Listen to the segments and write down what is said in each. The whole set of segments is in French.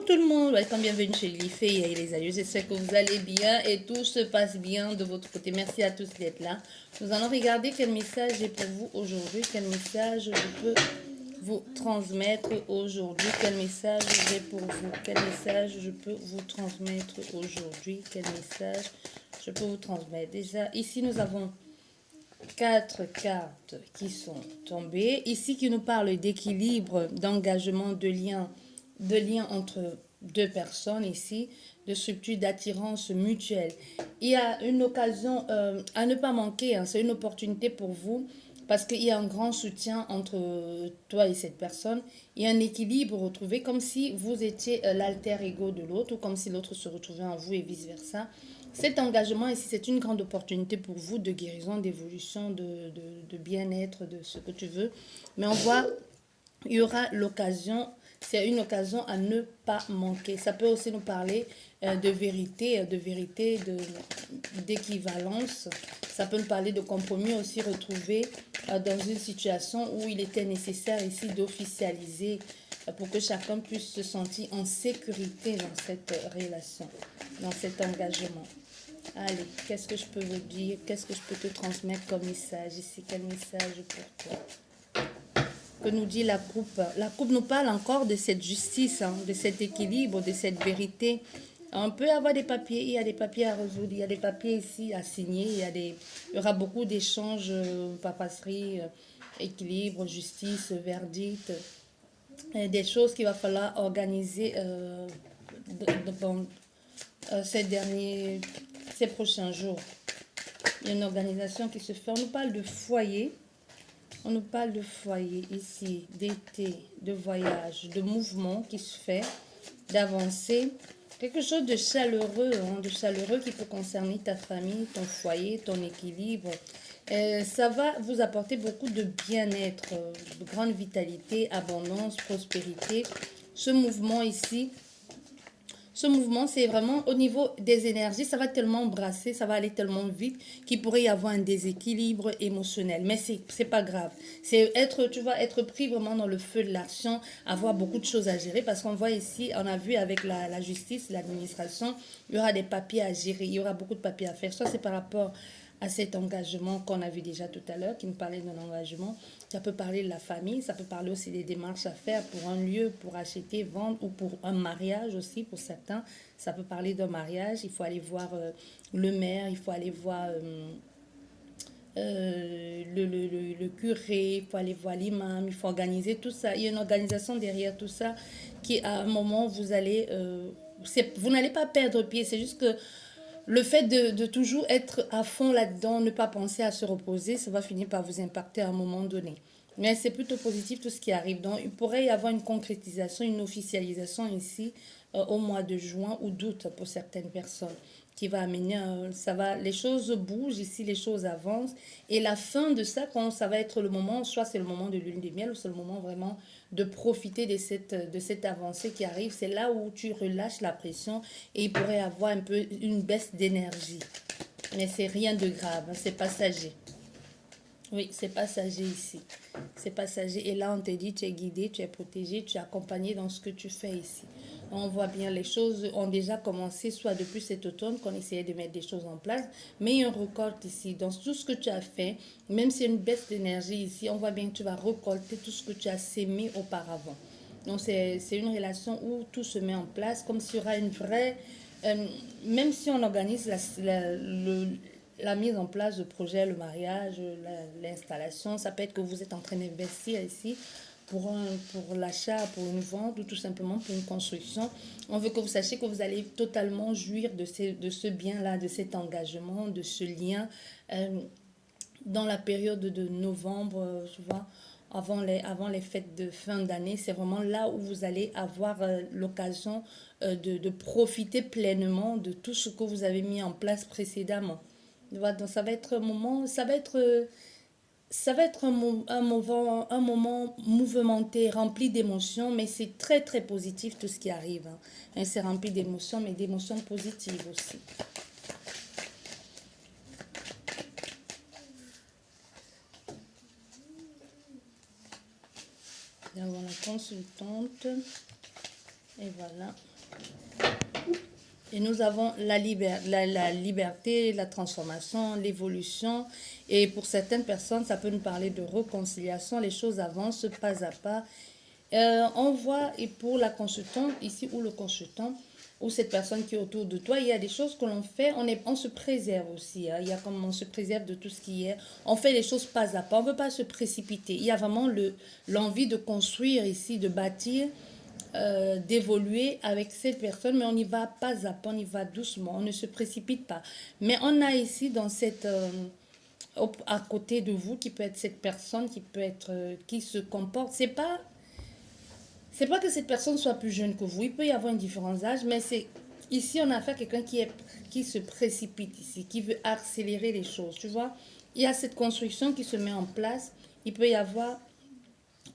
tout le monde, welcome, bienvenue chez Lifé et les aïeux. J'espère que vous allez bien et tout se passe bien de votre côté. Merci à tous d'être là. Nous allons regarder quel message j'ai pour vous aujourd'hui, quel message je peux vous transmettre aujourd'hui, quel message j'ai pour vous, quel message je peux vous transmettre aujourd'hui, quel message je peux vous transmettre. Déjà, ici nous avons 4 cartes qui sont tombées. Ici qui nous parle d'équilibre, d'engagement, de lien entre deux personnes ici, de structure d'attirance mutuelle. Il y a une occasion à ne pas manquer, hein, c'est une opportunité pour vous parce qu'il y a un grand soutien entre toi et cette personne. Il y a un équilibre retrouvé comme si vous étiez l'alter ego de l'autre ou comme si l'autre se retrouvait en vous et vice-versa. Cet engagement ici, c'est une grande opportunité pour vous de guérison, d'évolution, de bien-être, de ce que tu veux. Mais on voit, il y aura l'occasion, c'est une occasion à ne pas manquer. Ça peut aussi nous parler de vérité, d'équivalence. Ça peut nous parler de compromis aussi retrouvé dans une situation où il était nécessaire ici d'officialiser pour que chacun puisse se sentir en sécurité dans cette relation, dans cet engagement. Allez, qu'est-ce que je peux vous dire? Qu'est-ce que je peux te transmettre comme message ici? Quel message pour toi? Que nous dit la coupe? La coupe nous parle encore de cette justice, hein, de cet équilibre, de cette vérité. On peut avoir des papiers, il y a des papiers à résoudre, il y a des papiers ici à signer, il y aura beaucoup d'échanges, papasserie, équilibre, justice, verdict, des choses qu'il va falloir organiser dans ces prochains jours. Il y a une organisation qui se fait. On nous parle de foyer. On nous parle de foyer ici, d'été, de voyage, de mouvement qui se fait, d'avancée. Quelque chose de chaleureux, hein, de chaleureux qui peut concerner ta famille, ton foyer, ton équilibre. Ça va vous apporter beaucoup de bien-être, de grande vitalité, abondance, prospérité. Ce mouvement ici, c'est vraiment au niveau des énergies, ça va tellement brasser, ça va aller tellement vite qu'il pourrait y avoir un déséquilibre émotionnel. Mais c'est pas grave. C'est être, tu vas être pris vraiment dans le feu de l'action, avoir beaucoup de choses à gérer parce qu'on voit ici, on a vu avec la justice, l'administration, il y aura des papiers à gérer, il y aura beaucoup de papiers à faire. Soit c'est par rapport à cet engagement qu'on a vu déjà tout à l'heure, qui nous parlait d'un engagement. Ça peut parler de la famille, ça peut parler aussi des démarches à faire pour un lieu, pour acheter, vendre ou pour un mariage aussi pour certains. Ça peut parler d'un mariage, il faut aller voir le maire, il faut aller voir le curé, il faut aller voir l'imam, il faut organiser tout ça. Il y a une organisation derrière tout ça qui à un moment vous allez... vous n'allez pas perdre pied, c'est juste que le fait de toujours être à fond là-dedans, ne pas penser à se reposer, ça va finir par vous impacter à un moment donné. Mais c'est plutôt positif tout ce qui arrive. Donc, il pourrait y avoir une concrétisation, une officialisation ici au mois de juin ou d'août pour certaines personnes qui va amener, les choses bougent ici, les choses avancent. Et la fin de ça, quand ça va être le moment, soit c'est le moment de lune de miel ou c'est le moment vraiment de profiter de cette avancée qui arrive. C'est là où tu relâches la pression et il pourrait y avoir un peu une baisse d'énergie. Mais c'est rien de grave, hein, c'est passager. Oui, c'est passager ici. C'est passager. Et là, on te dit, tu es guidé, tu es protégé, tu es accompagné dans ce que tu fais ici. On voit bien, les choses ont déjà commencé, soit depuis cet automne qu'on essayait de mettre des choses en place, mais il y a une récolte ici. Dans tout ce que tu as fait, même s'il y a une baisse d'énergie ici, on voit bien que tu vas récolter tout ce que tu as sémé auparavant. Donc, c'est une relation où tout se met en place, comme s'il y aura une vraie... même si on organise la mise en place de projets, le mariage, l'installation, ça peut être que vous êtes en train d'investir ici pour l'achat, pour une vente ou tout simplement pour une construction. On veut que vous sachiez que vous allez totalement jouir de ce bien-là, de cet engagement, de ce lien. Dans la période de novembre, souvent avant les fêtes de fin d'année, c'est vraiment là où vous allez avoir l'occasion de profiter pleinement de tout ce que vous avez mis en place précédemment. Donc ça va être un moment, ça va être un moment mouvementé, rempli d'émotions, mais c'est très très positif tout ce qui arrive, hein. Et c'est rempli d'émotions, mais d'émotions positives aussi. Nous avons la consultante. Et voilà. Et nous avons la liberté, la transformation, l'évolution. Et pour certaines personnes, ça peut nous parler de réconciliation. Les choses avancent pas à pas. On voit, et pour la consultante, ici, ou le consultant, ou cette personne qui est autour de toi, il y a des choses que l'on fait, on se préserve aussi. Hein. Il y a comme on se préserve de tout ce qui est. On fait les choses pas à pas. On ne veut pas se précipiter. Il y a vraiment l'envie de construire ici, de bâtir, d'évoluer avec cette personne, mais on y va pas à pas, on y va doucement, on ne se précipite pas. Mais on a ici dans cette à côté de vous qui peut être cette personne qui peut être qui se comporte. C'est pas que cette personne soit plus jeune que vous. Il peut y avoir un différent d'âge, mais c'est ici on a affaire à quelqu'un qui se précipite ici, qui veut accélérer les choses. Tu vois, il y a cette construction qui se met en place. Il peut y avoir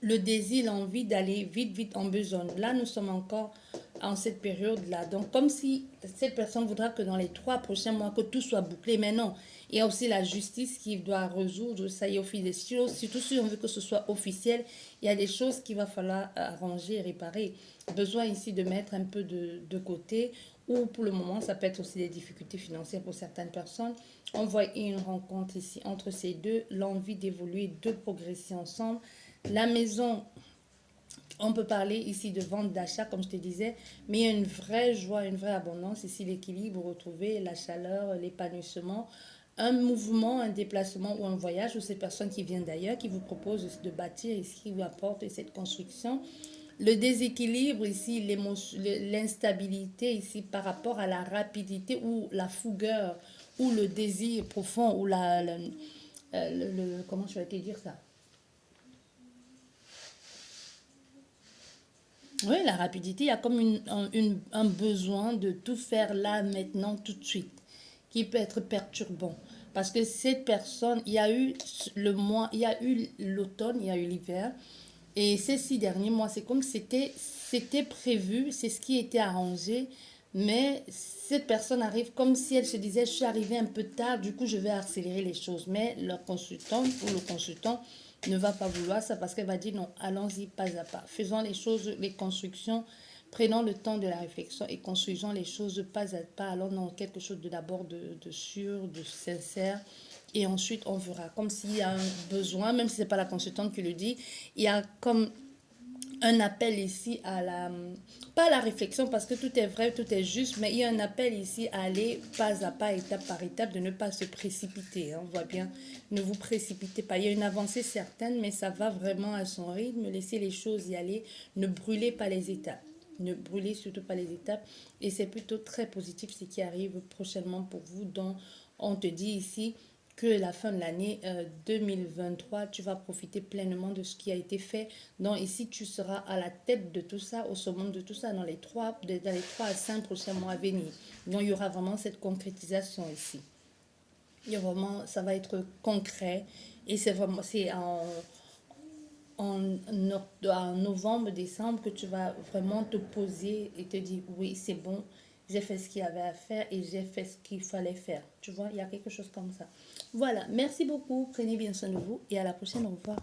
le désir, l'envie d'aller vite, vite en besogne. Là, nous sommes encore en cette période-là. Donc, comme si cette personne voudra que dans les 3 prochains mois, que tout soit bouclé. Mais non, il y a aussi la justice qui doit résoudre ça y est au fil des choses. Surtout si on veut que ce soit officiel, il y a des choses qu'il va falloir arranger et réparer. Besoin ici de mettre un peu de côté. Ou pour le moment, ça peut être aussi des difficultés financières pour certaines personnes. On voit une rencontre ici entre ces deux, l'envie d'évoluer, de progresser ensemble. La maison, on peut parler ici de vente, d'achat, comme je te disais, mais il y a une vraie joie, une vraie abondance. Ici, l'équilibre retrouvé, la chaleur, l'épanouissement, un mouvement, un déplacement ou un voyage, ou ces personnes qui viennent d'ailleurs, qui vous proposent de bâtir ici, qui vous apportent cette construction. Le déséquilibre ici, l'instabilité ici par rapport à la rapidité ou la fougueur ou le désir profond ou comment je vais te dire ça. Oui, la rapidité, il y a comme un besoin de tout faire là, maintenant, tout de suite, qui peut être perturbant. Parce que cette personne, il y a eu le mois, il y a eu l'automne, il y a eu l'hiver. Et ces 6 derniers mois, c'est comme c'était prévu, c'est ce qui était arrangé. Mais cette personne arrive comme si elle se disait, je suis arrivée un peu tard, du coup je vais accélérer les choses. Mais le consultant ou le consultant ne va pas vouloir ça parce qu'elle va dire non, allons-y pas à pas. Faisons les choses, les constructions, prenons le temps de la réflexion et construisons les choses pas à pas. Allons dans quelque chose d'abord de sûr, de sincère. Et ensuite, on verra. Comme s'il y a un besoin, même si ce n'est pas la consultante qui le dit, il y a comme un appel ici à pas à la réflexion parce que tout est vrai, tout est juste, mais il y a un appel ici à aller pas à pas, étape par étape, de ne pas se précipiter. Hein. On voit bien, ne vous précipitez pas. Il y a une avancée certaine, mais ça va vraiment à son rythme. Laissez les choses y aller. Ne brûlez pas les étapes. Ne brûlez surtout pas les étapes. Et c'est plutôt très positif ce qui arrive prochainement pour vous. Donc, on te dit ici que la fin de l'année 2023, tu vas profiter pleinement de ce qui a été fait. Donc ici, tu seras à la tête de tout ça, au sommet de tout ça dans les 3 à 5 prochains mois à venir. Donc il y aura vraiment cette concrétisation ici. Il y a vraiment, ça va être concret et c'est vraiment, c'est en novembre, décembre que tu vas vraiment te poser et te dire oui, c'est bon, j'ai fait ce qu'il y avait à faire et j'ai fait ce qu'il fallait faire. Tu vois, il y a quelque chose comme ça. Voilà, merci beaucoup, prenez bien soin de vous et à la prochaine, au revoir.